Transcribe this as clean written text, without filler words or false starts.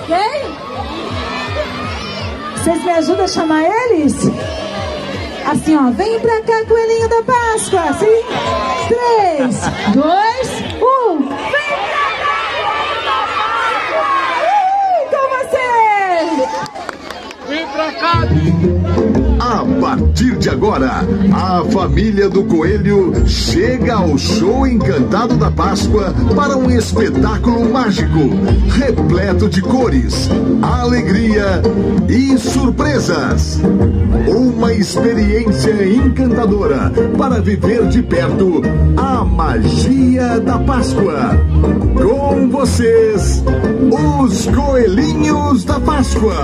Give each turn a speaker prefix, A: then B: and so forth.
A: Quem? Vocês me ajudam a chamar eles? Assim, ó. Vem pra cá, coelhinho da Páscoa. Assim. 3, 2, 1. Vem pra cá, coelhinho da Páscoa! Com você!
B: Vem pra cá!
C: A partir de agora, a família do Coelho chega ao show encantado da Páscoa para um espetáculo mágico, repleto de cores, alegria e surpresas. Uma experiência encantadora para viver de perto a magia da Páscoa. Com vocês, os Coelhinhos da Páscoa.